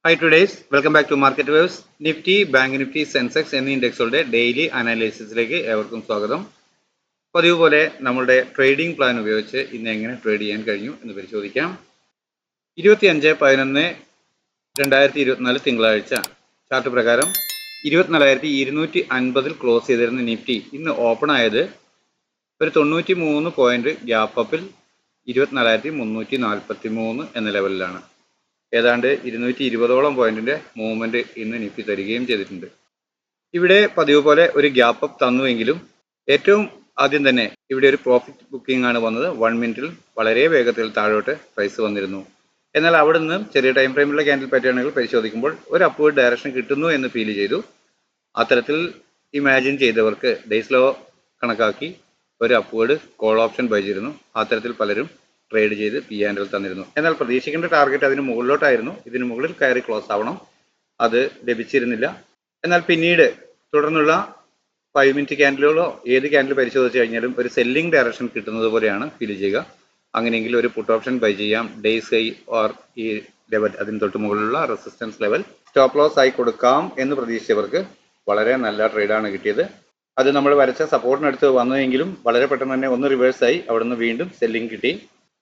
Hi today's welcome back to Market Waves. Nifty, Bank Nifty, Sensex എന്നീ ഇൻഡെക്സുകളുടെ daily അനാലിസിസിലേക്ക് ഏവർക്കും സ്വാഗതം. പതിവ് പോലെ നമ്മുടെ ട്രേഡിംഗ് പ്ലാൻ ഉപയോഗിച്ച് ഇന്ന് എങ്ങനെ ട്രേഡ് ചെയ്യാൻ കഴിഞ്ഞു എന്ന് പരിശോധിക്കാം. 25/11/2024 തിങ്കളാഴ്ച ചാർട്ട് പ്രകാരം 24,250 ക്ലോസ് ചെയ്തിരുന്ന നിഫ്റ്റി ഇന്ന് ഓപ്പൺ ആയത് ഒരു 93 പോയിന്റ് ഗ്യാപ്പ് അപ്പിൽ 24,343 എന്ന ലെവലിലാണ്. ഏതാണ്ട് 220ഓളം പോയിന്റിന്റെ മൂവ്മെന്റ് ഇന്ന് നിഫ്റ്റി തരികയും ചെയ്തിട്ടുണ്ട്. ഇവിടെ പതിവ് പോലെ ഒരു ഗ്യാപ്പ് അപ്പ് തന്നുവെങ്കിലും ഏറ്റവും ആദ്യം തന്നെ ഇവിടെ ഒരു പ്രോഫിറ്റ് ബുക്കിംഗ് ആണ് വന്നത്. 1 മിനിറ്റിൽ വളരെ വേഗത്തിൽ താഴോട്ട് പ്രൈസ് വന്നിരുന്നു. എന്നാൽ അവിടെ നിന്ന് ചെറിയ ടൈം ഫ്രെയിമിലുള്ള ക്യാൻഡിൽ പാറ്റേണുകൾ പരിശോധിക്കുമ്പോൾ ഒരു അപ്വേർഡ് ഡയറക്ഷൻ കിട്ടുന്നു എന്ന് ഫീൽ ചെയ്തു. അത്തരത്തിൽ ഇമാജിൻ ചെയ്തവർക്ക് ഡേയ്സ് ലോ കണക്കാക്കി ഒരു അപ്വേർഡ് കോൾ ഓപ്ഷൻ ബൈ ചെയ്തിരുന്നു. അത്തരത്തിൽ പലരും ട്രേഡ് ചെയ്ത് പി ആൻഡ് എൽ തന്നിരുന്നു. എന്നാൽ പ്രതീക്ഷിക്കേണ്ട ടാർഗറ്റ് അതിന് മുകളിലോട്ടായിരുന്നു. ഇതിന് മുകളിൽ കയറി ക്ലോസ് ആവണം, അത് ലഭിച്ചിരുന്നില്ല. എന്നാൽ പിന്നീട് തുടർന്നുള്ള 5 മിനിറ്റ് ക്യാൻഡിലുകളോ ഏത് ക്യാൻഡിൽ പരിശോധിച്ച് കഴിഞ്ഞാലും ഒരു സെല്ലിംഗ് ഡയറക്ഷൻ കിട്ടുന്നത് പോലെയാണ് ഫീൽ ചെയ്യുക. അങ്ങനെയെങ്കിൽ ഒരു പുട്ട് ഓപ്ഷൻ ബൈ ചെയ്യാം. ഡേയ്സ് ഹൈ ഓർ ഈ ലെവൽ അതിന് തൊട്ട് മുകളിലുള്ള റെസിസ്റ്റൻസ് ലെവൽ സ്റ്റോപ്പ് ലോസ് ആയി കൊടുക്കാം എന്ന് പ്രതീക്ഷിച്ചവർക്ക് വളരെ നല്ല ട്രേഡാണ് കിട്ടിയത്. അത് നമ്മൾ വരച്ച സപ്പോർട്ടിനടുത്ത് വന്നുവെങ്കിലും വളരെ പെട്ടെന്ന് തന്നെ ഒന്ന് റിവേഴ്സായി അവിടുന്ന് വീണ്ടും സെല്ലിംഗ് കിട്ടി.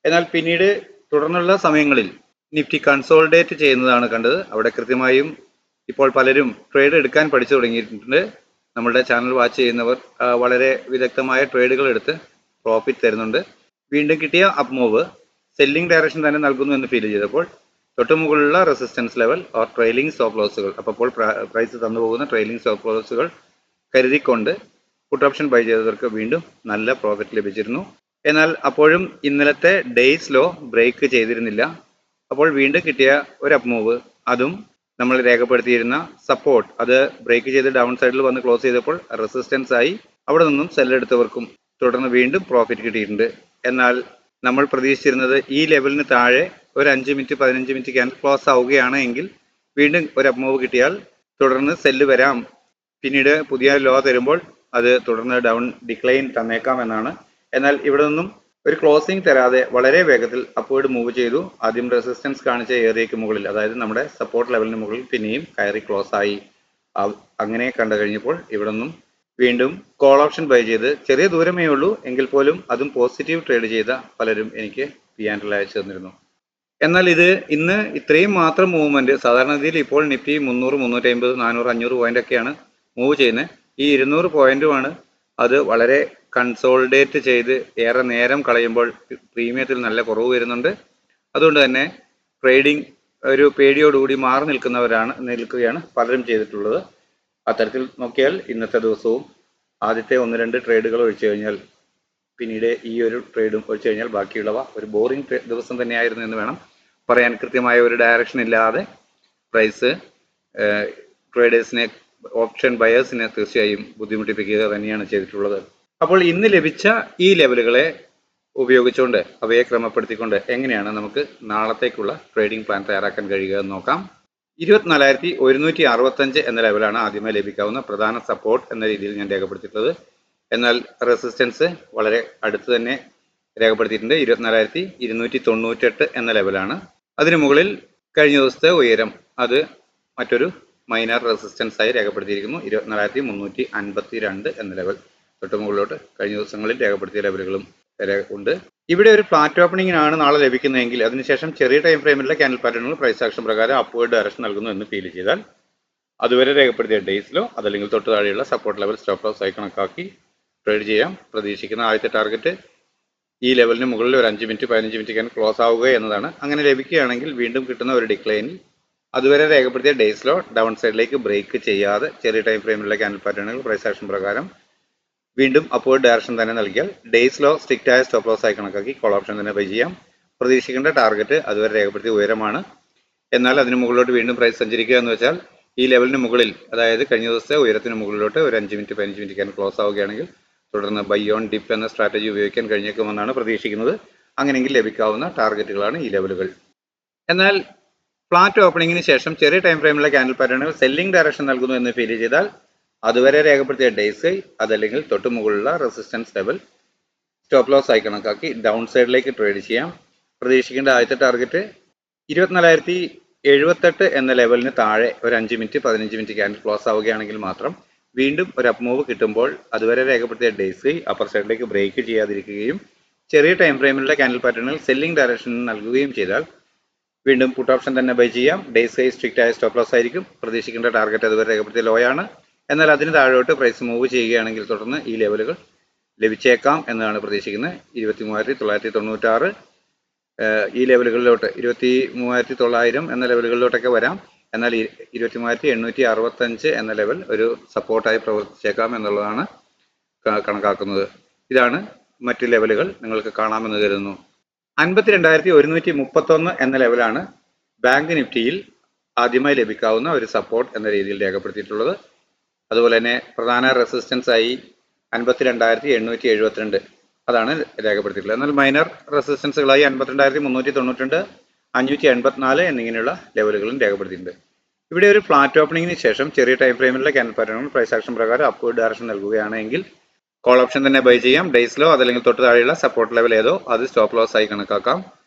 എന്നാൽ പിന്നീട് തുടർന്നുള്ള സമയങ്ങളിൽ നിഫ്റ്റി കൺസോളിഡേറ്റ് ചെയ്യുന്നതാണ് കണ്ടത്. അവിടെ കൃത്യമായും ഇപ്പോൾ പലരും ട്രേഡ് എടുക്കാൻ പഠിച്ചു തുടങ്ങിയിട്ടുണ്ട്. നമ്മളുടെ ചാനൽ വാച്ച് ചെയ്യുന്നവർ വളരെ വിദഗ്ധമായ ട്രേഡുകൾ എടുത്ത് പ്രോഫിറ്റ് തരുന്നുണ്ട്. വീണ്ടും കിട്ടിയ അപ്പ് മൂവ് സെല്ലിംഗ് ഡയറക്ഷൻ തന്നെ നൽകുന്നു എന്ന് ഫീൽ ചെയ്തപ്പോൾ തൊട്ടുമുകളിലുള്ള resistance level or trailing stop ലോസുകൾ, അപ്പോൾ പ്രൈസ് തന്നു പോകുന്ന ട്രെയിലിംഗ് സ്റ്റോപ്പ് ലോസുകൾ കരുതിക്കൊണ്ട് പുട്ട് ഓപ്ഷൻ ബൈ ചെയ്തവർക്ക് വീണ്ടും നല്ല പ്രോഫിറ്റ് ലഭിച്ചിരുന്നു. എന്നാൽ അപ്പോഴും ഇന്നലത്തെ ഡേയ്സ് ലോ ബ്രേക്ക് ചെയ്തിരുന്നില്ല. അപ്പോൾ വീണ്ടും കിട്ടിയ ഒരു അപ്പ് മൂവ്, അതും നമ്മൾ രേഖപ്പെടുത്തിയിരുന്ന സപ്പോർട്ട്, അത് ബ്രേക്ക് ചെയ്ത് ഡൗൺ സൈഡിൽ വന്ന് ക്ലോസ് ചെയ്തപ്പോൾ റെസിസ്റ്റൻസ് ആയി. അവിടെ നിന്നും സെല്ലെടുത്തവർക്കും തുടർന്ന് വീണ്ടും പ്രോഫിറ്റ് കിട്ടിയിട്ടുണ്ട്. എന്നാൽ നമ്മൾ പ്രതീക്ഷിച്ചിരുന്നത് ഈ ലെവലിന് താഴെ ഒരു 5 മിനിറ്റ് 15 മിനിറ്റ് ക്യാൻഡിൽ ക്ലോസ് ആവുകയാണ് എങ്കിൽ വീണ്ടും ഒരു അപ്പ് മൂവ് കിട്ടിയാൽ തുടർന്ന് സെല്ല് വരാം, പിന്നീട് പുതിയ ലോ തരുമ്പോൾ അത് തുടർന്ന് ഡൗൺ ഡിക്ലൈൻ തന്നേക്കാം എന്നാണ്. എന്നാൽ ഇവിടെ നിന്നും ഒരു ക്ലോസിംഗ് തരാതെ വളരെ വേഗത്തിൽ അപ്വേർഡ് മൂവ് ചെയ്തു. ആദ്യം റെസിസ്റ്റൻസ് കാണിച്ച ഏരിയയ്ക്ക് മുകളിൽ, അതായത് നമ്മുടെ സപ്പോർട്ട് ലെവലിന് മുകളിൽ പിന്നെയും കയറി ക്ലോസ് ആയി. അങ്ങനെ കണ്ടു കഴിഞ്ഞപ്പോൾ ഇവിടെ നിന്നും വീണ്ടും കോൾ ഓപ്ഷൻ ബൈ ചെയ്ത് ചെറിയ ദൂരമേ ഉള്ളൂ എങ്കിൽ പോലും അതും പോസിറ്റീവ് ട്രേഡ് ചെയ്ത പലരും എനിക്ക് പി ആൻഡ് എൽ അയച്ചു തന്നിരുന്നു. എന്നാൽ ഇത് ഇന്ന് ഇത്രയും മാത്രം മൂവ്മെന്റ്, സാധാരണഗതിയിൽ ഇപ്പോൾ നിഫ്റ്റി 300, 350, 400, 500 പോയിന്റ് ഒക്കെയാണ് മൂവ് ചെയ്യുന്നത്. ഈ 200 പോയിന്റുമാണ് അത് വളരെ കൺസോളിഡേറ്റ് ചെയ്ത് ഏറെ നേരം കളയുമ്പോൾ പ്രീമിയത്തിൽ നല്ല കുറവ് വരുന്നുണ്ട്. അതുകൊണ്ട് തന്നെ ട്രേഡിംഗ് ഒരു പേടിയോടുകൂടി മാറി നിൽക്കുകയാണ് പലരും ചെയ്തിട്ടുള്ളത്. അത്തരത്തിൽ നോക്കിയാൽ ഇന്നത്തെ ദിവസവും ആദ്യത്തെ 1-2 ട്രേഡുകൾ ഒഴിച്ചു കഴിഞ്ഞാൽ, പിന്നീട് ഈ ഒരു ട്രേഡും ഒഴിച്ചു കഴിഞ്ഞാൽ ബാക്കിയുള്ളവ ഒരു ബോറിംഗ് ദിവസം തന്നെയായിരുന്നു എന്ന് വേണം പറയാൻ. കൃത്യമായ ഒരു ഡയറക്ഷൻ ഇല്ലാതെ പ്രൈസ് ട്രേഡേഴ്സിനെ, ഓപ്ഷൻ ബയേഴ്സിനെ തീർച്ചയായും ബുദ്ധിമുട്ടിപ്പിക്കുക തന്നെയാണ് ചെയ്തിട്ടുള്ളത്. അപ്പോൾ ഇന്ന് ലഭിച്ച ഈ ലെവലുകളെ ഉപയോഗിച്ചുകൊണ്ട്, അവയെ ക്രമപ്പെടുത്തിക്കൊണ്ട് എങ്ങനെയാണ് നമുക്ക് നാളത്തേക്കുള്ള ട്രേഡിംഗ് പ്ലാൻ തയ്യാറാക്കാൻ കഴിയുക എന്ന് നോക്കാം. 24,165 എന്ന ലെവലാണ് ആദ്യമായി ലഭിക്കാവുന്ന പ്രധാന സപ്പോർട്ട് എന്ന രീതിയിൽ ഞാൻ രേഖപ്പെടുത്തിയിട്ടുള്ളത്. എന്നാൽ റെസിസ്റ്റൻസ് വളരെ അടുത്ത് തന്നെ രേഖപ്പെടുത്തിയിട്ടുണ്ട്. 24,298 എന്ന ലെവലാണ്. അതിനു മുകളിൽ കഴിഞ്ഞ ദിവസത്തെ ഉയരം, അത് മറ്റൊരു മൈനർ റെസിസ്റ്റൻസ് ആയി രേഖപ്പെടുത്തിയിരിക്കുന്നു. 24,352 എന്ന ലെവൽ തൊട്ട് മുകളിലോട്ട് കഴിഞ്ഞ ദിവസങ്ങളിൽ രേഖപ്പെടുത്തിയ ലെവലുകളും ഉണ്ട്. ഇവിടെ ഒരു ഫ്ലാറ്റ് ഓപ്പണിംഗിനാണ് നാളെ ലഭിക്കുന്നതെങ്കിൽ അതിനുശേഷം ചെറിയ ടൈം ഫ്രെയിമിലുള്ള ക്യാൻഡിൽ പാറ്റേണുകൾ പ്രൈസ് ആക്ഷൻ പ്രകാരം അപ്വേർഡ് ഡയറക്ഷൻ നൽകുന്നു എന്ന് ഫീൽ ചെയ്താൽ അതുവരെ രേഖപ്പെടുത്തിയ ഡേയ്സിലോ അതല്ലെങ്കിൽ തൊട്ട് താഴെയുള്ള സപ്പോർട്ട് ലെവൽ സ്റ്റോപ്പ് ലോസ് ആയി കണക്കാക്കി ട്രേഡ് ചെയ്യാം. പ്രതീക്ഷിക്കുന്ന ആദ്യത്തെ ടാർഗറ്റ് ഈ ലെവലിന് മുകളിൽ ഒരു 5 മിനിറ്റ് 15 മിനിറ്റ് ക്യാൻ ക്ലോസ് ആവുക എന്നതാണ്. അങ്ങനെ ലഭിക്കുകയാണെങ്കിൽ വീണ്ടും കിട്ടുന്ന ഒരു ഡിക്ലൈനിൽ അതുവരെ രേഖപ്പെടുത്തിയ ഡേയ്സിലോ ഡൗൺ സൈഡിലേക്ക് ബ്രേക്ക് ചെയ്യാതെ ചെറിയ ടൈം ഫ്രെയിമിലുള്ള ക്യാൻഡിൽ പാറ്റേണുകൾ പ്രൈസ് ആക്ഷൻ പ്രകാരം വീണ്ടും അപ്വേർഡ് ഡയറക്ഷൻ തന്നെ നൽകിയാൽ ഡേയ്സിലോ സ്ട്രിക്റ്റ് ആയ സ്റ്റോപ്പ് ലോസ് ആയി കണക്കാക്കി കോൾ ഓപ്ഷൻ തന്നെ ബൈ ചെയ്യാം. പ്രതീക്ഷിക്കേണ്ട ടാർഗറ്റ് അതുവരെ രേഖപ്പെടുത്തിയ ഉയരമാണ്. എന്നാൽ അതിന് മുകളിലോട്ട് വീണ്ടും പ്രൈസ് സഞ്ചരിക്കുക എന്ന് വെച്ചാൽ ഈ ലെവലിന് മുകളിൽ, അതായത് കഴിഞ്ഞ ദിവസത്തെ ഉയരത്തിന് മുകളിലോട്ട് ഒരു 5 മിനിറ്റ് 15 മിനിറ്റ് ക്യാൻ ക്ലോസ് ആവുകയാണെങ്കിൽ തുടർന്ന് ബൈ ഓൺ ഡിപ്പ് എന്ന സ്ട്രാറ്റജി ഉപയോഗിക്കാൻ കഴിഞ്ഞേക്കുമെന്നാണ് പ്രതീക്ഷിക്കുന്നത്. അങ്ങനെയെങ്കിൽ ലഭിക്കാവുന്ന ടാർഗറ്റുകളാണ് ഈ ലെവലുകൾ. എന്നാൽ ഫ്ലാറ്റ് ഓപ്പണിംഗിന് ശേഷം ചെറിയ ടൈം ഫ്രെയിമിലുള്ള ക്യാൻഡിൽ പാറ്റേണുകൾ സെല്ലിംഗ് ഡയറക്ഷൻ നൽകുന്നു എന്ന് ഫീൽ ചെയ്താൽ അതുവരെ രേഖപ്പെടുത്തിയ ഡേയ്സ് അതല്ലെങ്കിൽ തൊട്ട് മുകളിലുള്ള റെസിസ്റ്റൻസ് ലെവൽ സ്റ്റോപ്പ് ലോസ് ആയി കണക്കാക്കി ഡൗൺ സൈഡിലേക്ക് ട്രേഡ് ചെയ്യാം. പ്രതീക്ഷിക്കേണ്ട ആദ്യത്തെ ടാർഗറ്റ് 78 എന്ന ലെവലിന് താഴെ ഒരു 5 മിനിറ്റ് 15 മിനിറ്റ് ക്യാൻഡിൽ ക്ലോസ് ആവുകയാണെങ്കിൽ മാത്രം വീണ്ടും ഒരു അപ്പ് മൂവ് കിട്ടുമ്പോൾ അതുവരെ രേഖപ്പെടുത്തിയ ഡേയ്സ് അപ്പർ സൈഡിലേക്ക് ബ്രേക്ക് ചെയ്യാതിരിക്കുകയും ചെറിയ ടൈം ഫ്രെയിമിലുള്ള ക്യാൻഡിൽ പാറ്റേണുകൾ സെല്ലിംഗ് ഡയറക്ഷൻ നൽകുകയും ചെയ്താൽ വീണ്ടും പുട്ട് ഓപ്ഷൻ തന്നെ ബൈ ചെയ്യാം. ഡേയ്സ് സ്ട്രിക്റ്റ് ആയ സ്റ്റോപ്പ് ലോസ് ആയിരിക്കും. പ്രതീക്ഷിക്കേണ്ട ടാർഗറ്റ് അതുവരെ രേഖപ്പെടുത്തിയ ലോ ആണ്. എന്നാൽ അതിന് താഴോട്ട് പ്രൈസ് മൂവ് ചെയ്യുകയാണെങ്കിൽ തുടർന്ന് ഈ ലെവലുകൾ ലഭിച്ചേക്കാം എന്നാണ് പ്രതീക്ഷിക്കുന്നത്. 23,996 ഈ ലെവലുകളിലോട്ട് 23,900 എന്ന ലെവലുകളിലോട്ടൊക്കെ വരാം. എന്നാൽ 23,865 എന്ന ലെവൽ ഒരു സപ്പോർട്ടായി പ്രവർത്തിച്ചേക്കാം എന്നുള്ളതാണ് കണക്കാക്കുന്നത്. ഇതാണ് മറ്റ് ലെവലുകൾ നിങ്ങൾക്ക് കാണാമെന്ന് കരുതുന്നു. 52,131 എന്ന ലെവലാണ് ബാങ്ക് നിഫ്റ്റിയിൽ ആദ്യമായി ലഭിക്കാവുന്ന ഒരു സപ്പോർട്ട് എന്ന രീതിയിൽ രേഖപ്പെടുത്തിയിട്ടുള്ളത്. അതുപോലെ തന്നെ പ്രധാന റെസിസ്റ്റൻസ് ആയി 52,872 അതാണ് രേഖപ്പെടുത്തിയിട്ടുള്ളത്. എന്നാൽ മൈനർ റെസിസ്റ്റൻസുകളായി 52,392, 584 എന്നിങ്ങനെയുള്ള ലെവലുകളും രേഖപ്പെടുത്തിയിട്ടുണ്ട്. ഇവിടെ ഒരു ഫ്ലാറ്റ് ഓപ്പണിംഗിന് ശേഷം ചെറിയ ടൈം ഫ്രെയിമിലുള്ള ക്യാൻഡിൽ പാറ്റേണുകൾ പ്രൈസ് ആക്ഷൻ പ്രകാരം അപ്വേർഡ് ഡയറക്ഷൻ നൽകുകയാണെങ്കിൽ കോൾ ഓപ്ഷൻ തന്നെ ബൈ ചെയ്യാം. ഡേയ്സിലോ അതല്ലെങ്കിൽ തൊട്ട് താഴെയുള്ള സപ്പോർട്ട് ലെവൽ ഏതോ അത് സ്റ്റോപ്പ് ലോസ് ആയി കണക്കാക്കാം.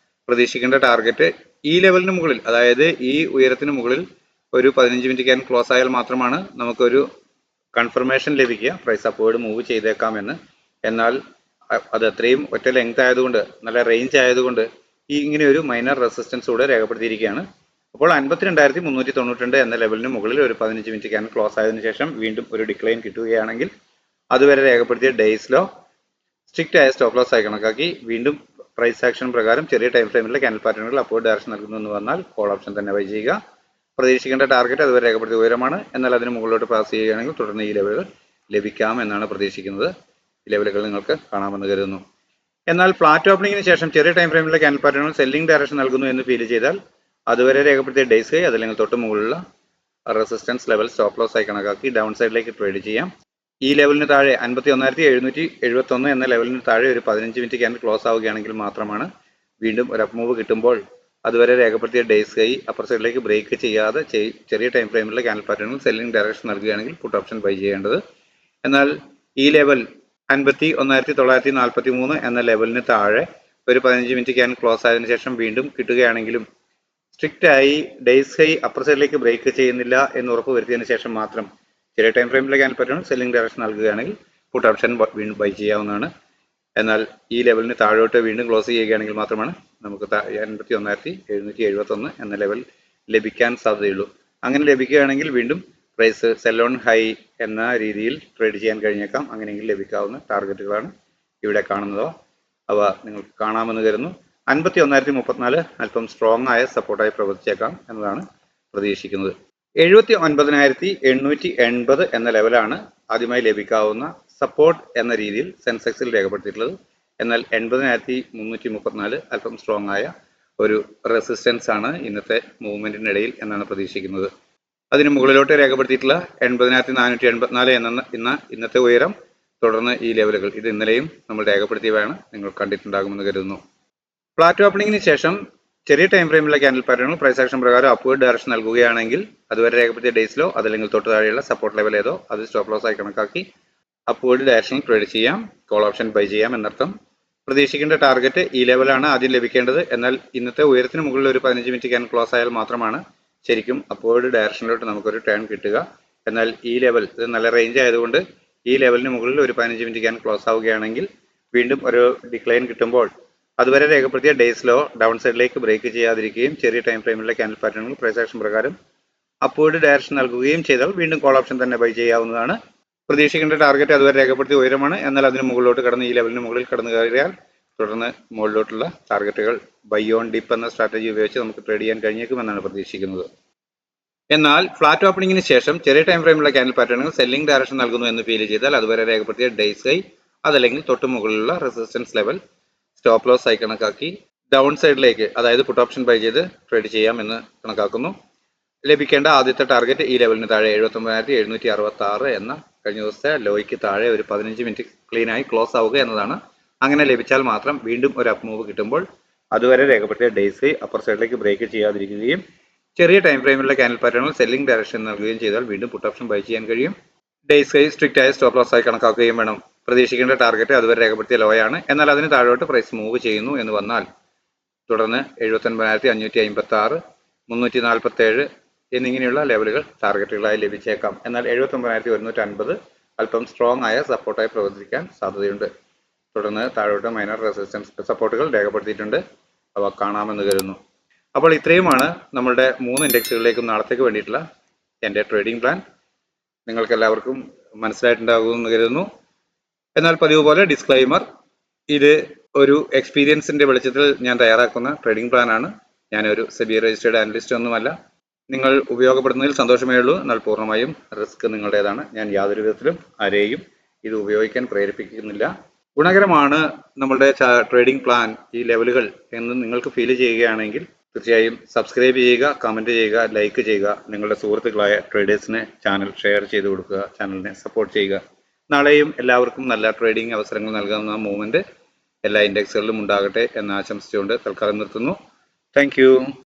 പ്രതീക്ഷിക്കേണ്ട ടാർഗറ്റ് ഈ ലെവലിന് മുകളിൽ, അതായത് ഈ ഉയരത്തിന് മുകളിൽ ഒരു 15 മിനിറ്റ് ക്യാൻ ക്ലോസ് ആയാൽ മാത്രമാണ് നമുക്കൊരു കൺഫർമേഷൻ ലഭിക്കുക പ്രൈസ് അപ്വേർഡ് മൂവ് ചെയ്തേക്കാമെന്ന്. എന്നാൽ അത് അത്രയും ഒറ്റ ലെങ്ത് ആയതുകൊണ്ട്, നല്ല റേഞ്ച് ആയതുകൊണ്ട് ഇങ്ങനെ ഒരു മൈനർ റെസിസ്റ്റൻസ് കൂടെ രേഖപ്പെടുത്തിയിരിക്കുകയാണ്. അപ്പോൾ 52,392 എന്ന ലെവലിന് മുകളിൽ ഒരു 15 മിനിറ്റ് ക്യാൻ ക്ലോസ് ആയതിനു ശേഷം വീണ്ടും ഒരു ഡിക്ലൈൻ കിട്ടുകയാണെങ്കിൽ അതുവരെ രേഖപ്പെടുത്തിയ ഡേയ്സിലോ സ്ട്രിക്റ്റ് ആയ സ്റ്റോപ്പ് ലോസ് ആയി കണക്കാക്കി വീണ്ടും പ്രൈസ് ആക്ഷൻ പ്രകാരം ചെറിയ ടൈം ഫ്രെയിമിലെ ക്യാൻഡിൽ പാറ്റേണുകൾ അപ്വേർഡ് ഡയറക്ഷൻ നൽകുന്നു എന്ന് വന്നാൽ കോൾ ഓപ്ഷൻ തന്നെ ബൈ ചെയ്യുക. പ്രതീക്ഷിക്കേണ്ട ടാർഗറ്റ് അതുവരെ രേഖപ്പെടുത്തിയ ഉയരമാണ്. എന്നാൽ അതിന് മുകളിലോട്ട് പാസ് ചെയ്യുകയാണെങ്കിൽ തുടർന്ന് ഈ ലെവലുകൾ ലഭിക്കാം എന്നാണ് പ്രതീക്ഷിക്കുന്നത്. ഈ ലെവലുകൾ നിങ്ങൾക്ക് കാണാമെന്ന് കരുതുന്നു. എന്നാൽ ഫ്ലാറ്റ് ഓപ്പണിംഗിന് ശേഷം ചെറിയ ടൈം ഫ്രെയിമിലെ ക്യാൻഡിൽ പാറ്റേണുകൾ സെല്ലിംഗ് ഡയറക്ഷൻ നൽകുന്നു എന്ന് ഫീൽ ചെയ്താൽ അതുവരെ രേഖപ്പെടുത്തിയ ഡേയ്സ് ഹൈ അതല്ലെങ്കിൽ തൊട്ട് മുകളിലുള്ള റെസിസ്റ്റൻസ് ലെവൽ സ്റ്റോപ്പ് ലോസ് ആയി കണക്കാക്കി ഡൗൺ സൈഡിലേക്ക് ട്രേഡ് ചെയ്യാം. ഈ ലെവലിന് താഴെ 51,771 എന്ന ലെവലിന് താഴെ ഒരു 15 മിനിറ്റ് ക്യാൻഡിൽ ക്ലോസ് ആവുകയാണെങ്കിൽ മാത്രമാണ് വീണ്ടും ഒരു അപ്പ് മൂവ് കിട്ടുമ്പോൾ അതുവരെ രേഖപ്പെടുത്തിയ ഡേയ്സ് ഹൈ അപ്പർ സൈഡിലേക്ക് ബ്രേക്ക് ചെയ്യാതെ ചെറിയ ടൈം ഫ്രെയിമിലെ ക്യാൻഡിൽ പാറ്റേണുകൾ സെല്ലിംഗ് ഡയറക്ഷൻ നൽകുകയാണെങ്കിൽ പുട്ട് ഓപ്ഷൻ ബൈ ചെയ്യേണ്ടത്. എന്നാൽ ഈ ലെവൽ 51,943 എന്ന ലെവലിന് താഴെ ഒരു 15 മിനിറ്റ് ക്യാൻ ക്ലോസ് ആയതിനു ശേഷം വീണ്ടും കിട്ടുകയാണെങ്കിലും സ്ട്രിക്റ്റ് ആയി ഡേയ്സ് ഹൈ അപ്പർ സൈഡിലേക്ക് ബ്രേക്ക് ചെയ്യുന്നില്ല എന്ന് ഉറപ്പ് വരുത്തിയതിനു ശേഷം മാത്രം ചെറിയ ടൈം ഫ്രെയിമിലെ ക്യാൻഡിൽ പാറ്റേൺ സെല്ലിംഗ് ഡയറക്ഷൻ നൽകുകയാണെങ്കിൽ പുട്ട് ഓപ്ഷൻ വീണ്ടും ബൈ ചെയ്യാവുന്നതാണ്. എന്നാൽ ഈ ലെവലിന് താഴോട്ട് വീണ്ടും ക്ലോസ് ചെയ്യുകയാണെങ്കിൽ മാത്രമാണ് നമുക്ക് 51,771 എന്ന ലെവൽ ലഭിക്കാൻ സാധ്യതയുള്ളൂ. അങ്ങനെ ലഭിക്കുകയാണെങ്കിൽ വീണ്ടും പ്രൈസ് സെൽ ഓൺ ഹൈ എന്ന രീതിയിൽ ട്രേഡ് ചെയ്യാൻ കഴിഞ്ഞേക്കാം. അങ്ങനെയെങ്കിൽ ലഭിക്കാവുന്ന ടാർഗറ്റുകളാണ് ഇവിടെ കാണുന്നത്. അവ നിങ്ങൾക്ക് കാണാമെന്ന് കരുതുന്നു. 51,034 അല്പം സ്ട്രോങ് ആയ സപ്പോർട്ടായി പ്രവർത്തിച്ചേക്കാം എന്നതാണ് പ്രതീക്ഷിക്കുന്നത്. 79,880 എന്ന ലെവലാണ് ആദ്യമായി ലഭിക്കാവുന്ന സപ്പോർട്ട് എന്ന രീതിയിൽ സെൻസെക്സിൽ രേഖപ്പെടുത്തിയിട്ടുള്ളത്. എന്നാൽ 80,334 അല്പം സ്ട്രോങ് ആയ ഒരു റെസിസ്റ്റൻസ് ആണ് ഇന്നത്തെ മൂവ്മെന്റിനിടയിൽ എന്നാണ് പ്രതീക്ഷിക്കുന്നത്. അതിന് മുകളിലോട്ട് രേഖപ്പെടുത്തിയിട്ടുള്ള 80,484 എന്ന ഇന്നത്തെ ഉയരം, തുടർന്ന് ഈ ലെവലുകൾ, ഇത് ഇന്നലെയും നമ്മൾ രേഖപ്പെടുത്തിയവയാണ്, നിങ്ങൾ കണ്ടിട്ടുണ്ടാകുമെന്ന് കരുതുന്നു. ഫ്ലാറ്റ് ഓപ്പണിംഗിന് ശേഷം ചെറിയ ടൈം ഫ്രെയിമിലെ ക്യാൻഡിൽ പാറ്റേണുകൾ പ്രൈസ് ആക്ഷൻ പ്രകാരം അപ്വേർഡ് ഡയറക്ഷൻ നൽകുകയാണെങ്കിൽ അതുവരെ രേഖപ്പെടുത്തിയ ഡേയ്സിലോ അതല്ലെങ്കിൽ തൊട്ട് താഴെയുള്ള സപ്പോർട്ട് ലെവൽ ഏതോ അത് സ്റ്റോപ്പ് ലോസ് ആയി കണക്കാക്കി അപ്വേർഡ് ഡയറക്ഷനിൽ ട്രേഡ് ചെയ്യാം. കോൾ ഓപ്ഷൻ ബൈ ചെയ്യാം എന്നർത്ഥം. പ്രതീക്ഷിക്കേണ്ട ടാർഗറ്റ് ഈ ലെവലാണ് ആദ്യം ലഭിക്കേണ്ടത്. എന്നാൽ ഇന്നത്തെ ഉയരത്തിന് മുകളിൽ ഒരു 15 മിനിറ്റ് ക്യാൻ ക്ലോസ് ആയാൽ മാത്രമാണ് ശരിക്കും അപ്വേർഡ് ഡയറക്ഷനിലോട്ട് നമുക്കൊരു ടേൺ കിട്ടുക. എന്നാൽ ഈ ലെവൽ, ഇത് നല്ല റേഞ്ച് ആയതുകൊണ്ട് ഈ ലെവലിന് മുകളിൽ ഒരു 15 മിനിറ്റ് ക്യാൻ ക്ലോസ് ആവുകയാണെങ്കിൽ വീണ്ടും ഒരു ഡിക്ലൈൻ കിട്ടുമ്പോൾ അതുവരെ രേഖപ്പെടുത്തിയ ഡേയ്സിലോ ഡൗൺ സൈഡിലേക്ക് ബ്രേക്ക് ചെയ്യാതിരിക്കുകയും ചെറിയ ടൈം ഫ്രെയിമിലെ ക്യാൻഡിൽ പാറ്റേണുകൾ പ്രൈസ് ആക്ഷൻ പ്രകാരം അപ്വേർഡ് ഡയറക്ഷൻ നൽകുകയും ചെയ്താൽ വീണ്ടും കോൾ ഓപ്ഷൻ തന്നെ ബൈ ചെയ്യാവുന്നതാണ്. പ്രതീക്ഷിക്കേണ്ട ടാർഗറ്റ് അതുവരെ രേഖപ്പെടുത്തിയ ഉയരമാണ്. എന്നാൽ അതിന് മുകളിലോട്ട് കടന്ന് ഈ ലെവലിന് മുകളിൽ കടന്നു കയറിയാൽ തുടർന്ന് മുകളിലോട്ടുള്ള ടാർഗറ്റുകൾ ബൈ ഓൺ ഡിപ്പ് എന്ന സ്ട്രാറ്റജി ഉപയോഗിച്ച് നമുക്ക് ട്രേഡ് ചെയ്യാൻ കഴിഞ്ഞേക്കുമെന്നാണ് പ്രതീക്ഷിക്കുന്നത്. എന്നാൽ ഫ്ലാറ്റ് ഓപ്പണിംഗിന് ശേഷം ചെറിയ ടൈം ഫ്രെയിമിലുള്ള ക്യാൻഡിൽ പാറ്റേണുകൾ സെല്ലിംഗ് ഡയറക്ഷൻ നൽകുന്നു എന്ന് ഫീൽ ചെയ്താൽ അതുവരെ രേഖപ്പെടുത്തിയ ഡേയ്സ് ഹൈ അതല്ലെങ്കിൽ തൊട്ട് മുകളിലുള്ള റെസിസ്റ്റൻസ് ലെവൽ സ്റ്റോപ്പ് ലോസ് ആയി കണക്കാക്കി ഡൗൺ സൈഡിലേക്ക്, അതായത് പുട്ട് ഓപ്ഷൻ ബൈ ചെയ്ത് ട്രേഡ് ചെയ്യാം എന്ന് കണക്കാക്കുന്നു. ലഭിക്കേണ്ട ആദ്യത്തെ ടാർഗറ്റ് ഈ ലെവലിന് താഴെ 79,766 എന്ന കഴിഞ്ഞ ദിവസത്തെ ലോയ്ക്ക് താഴെ ഒരു 15 മിനിറ്റ് ക്ലീൻ ആയി ക്ലോസ് ആവുക എന്നതാണ്. അങ്ങനെ ലഭിച്ചാൽ മാത്രം വീണ്ടും ഒരു അപ്പ് മൂവ് കിട്ടുമ്പോൾ അതുവരെ രേഖപ്പെടുത്തിയ ഡേയ്സ് ഹൈ അപ്പർ സൈഡിലേക്ക് ബ്രേക്ക് ചെയ്യാതിരിക്കുകയും ചെറിയ ടൈം ഫ്രെയിമിലുള്ള ക്യാൻഡിൽ പാറ്റേണുകൾ സെല്ലിംഗ് ഡയറക്ഷൻ നൽകുകയും ചെയ്താൽ വീണ്ടും പുട്ട് ഓപ്ഷൻ ബൈ ചെയ്യാൻ കഴിയും. ഡേയ്സ് ഹൈ സ്ട്രിക്റ്റ് ആയ സ്റ്റോപ്പ് ലോസ് ആയി കണക്കാക്കുകയും വേണം. പ്രതീക്ഷിക്കേണ്ട ടാർഗറ്റ് അതുവരെ രേഖപ്പെടുത്തിയ ലോ ആണ്. എന്നാൽ അതിന് താഴോട്ട് പ്രൈസ് മൂവ് ചെയ്യുന്നു എന്ന് വന്നാൽ തുടർന്ന് 79,556 347 എന്നിങ്ങനെയുള്ള ലെവലുകൾ ടാർഗറ്റുകളായി ലഭിച്ചേക്കാം. എന്നാൽ 79,150 അല്പം സ്ട്രോങ് ആയ സപ്പോർട്ടായി പ്രവർത്തിക്കാൻ സാധ്യതയുണ്ട്. തുടർന്ന് താഴോട്ട് മൈനർ റെസിസ്റ്റൻസ് സപ്പോർട്ടുകൾ രേഖപ്പെടുത്തിയിട്ടുണ്ട്. അവ കാണാമെന്ന് കരുതുന്നു. അപ്പോൾ ഇത്രയുമാണ് നമ്മളുടെ 3 ഇൻഡെക്സുകളിലേക്കും നാളത്തേക്ക് വേണ്ടിയിട്ടുള്ള എൻ്റെ ട്രേഡിംഗ് പ്ലാൻ. നിങ്ങൾക്ക് എല്ലാവർക്കും മനസ്സിലായിട്ടുണ്ടാകുമെന്ന് കരുതുന്നു. എന്നാൽ പതിവ് പോലെ ഡിസ്ക്ലൈമർ, ഇത് ഒരു എക്സ്പീരിയൻസിന്റെ വെളിച്ചത്തിൽ ഞാൻ തയ്യാറാക്കുന്ന ട്രേഡിംഗ് പ്ലാനാണ്. ഞാനൊരു സെബി രജിസ്റ്റേർഡ് അനലിസ്റ്റ് ഒന്നുമല്ല. നിങ്ങൾ ഉപയോഗപ്പെടുന്നതിൽ സന്തോഷമേ ഉള്ളൂ. എന്നാൽ പൂർണ്ണമായും റിസ്ക് നിങ്ങളുടേതാണ്. ഞാൻ യാതൊരു വിധത്തിലും ആരെയും ഇത് ഉപയോഗിക്കാൻ പ്രേരിപ്പിക്കുന്നില്ല. ഗുണകരമാണ് നമ്മളുടെ ട്രേഡിംഗ് പ്ലാൻ, ഈ ലെവലുകൾ എന്ന് നിങ്ങൾക്ക് ഫീൽ ചെയ്യുകയാണെങ്കിൽ തീർച്ചയായും സബ്സ്ക്രൈബ് ചെയ്യുക, കമൻറ്റ് ചെയ്യുക, ലൈക്ക് ചെയ്യുക. നിങ്ങളുടെ സുഹൃത്തുക്കളായ ട്രേഡേഴ്സിന് ചാനൽ ഷെയർ ചെയ്ത് കൊടുക്കുക, ചാനലിനെ സപ്പോർട്ട് ചെയ്യുക. നാളെയും എല്ലാവർക്കും നല്ല ട്രേഡിംഗ് അവസരങ്ങൾ നൽകുന്ന മൂവ്മെൻറ്റ് എല്ലാ ഇൻഡെക്സുകളിലും ഉണ്ടാകട്ടെ എന്ന് ആശംസിച്ചുകൊണ്ട് തൽക്കാലം നിർത്തുന്നു. താങ്ക്